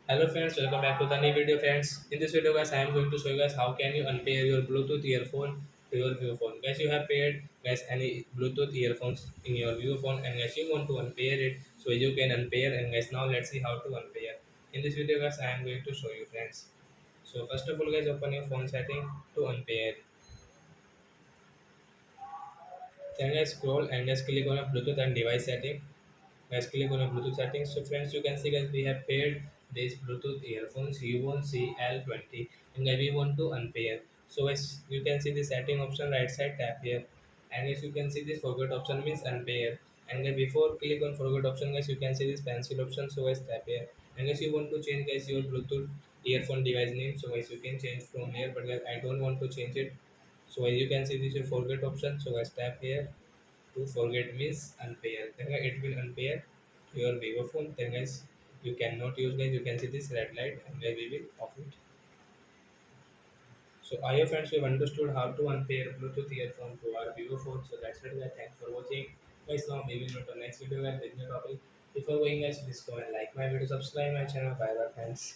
Hello friends, welcome back to the new video friends. In this video guys, I am going to show you guys how can you unpair your Bluetooth earphone to your Vivo phone. Guys, you have paired guys any Bluetooth earphones in your Vivo phone and guys you want to unpair it so you can unpair and guys now let's see how to unpair. In this video guys, I am going to show you friends. So first of all guys open your phone setting to unpair. Then guys scroll and just click on a Bluetooth and device setting. Guys click on a Bluetooth settings. So friends you can see guys we have paired these Bluetooth earphones U1CL20 and guys we want to unpair. So guys you can see the setting option right side, tap here, and as you can see this forget option means unpair, and guys before click on forget option guys you can see this pencil option, so guys tap here, and guys you want to change guys your Bluetooth earphone device name, so guys you can change from here, but guys I don't want to change it. So as you can see this is your forget option, so guys tap here. To forget means unpair, then it will unpair to your Vivo phone. Then guys you cannot use, guys you can see this red light and then we will off it. So I hope friends you have understood how to unpair Bluetooth earphone to our Vivo phone. So that's it guys, thanks for watching guys. Now we will meet on next video guys with new topic. Before going guys, please go and like my video, subscribe my channel. Bye bye friends.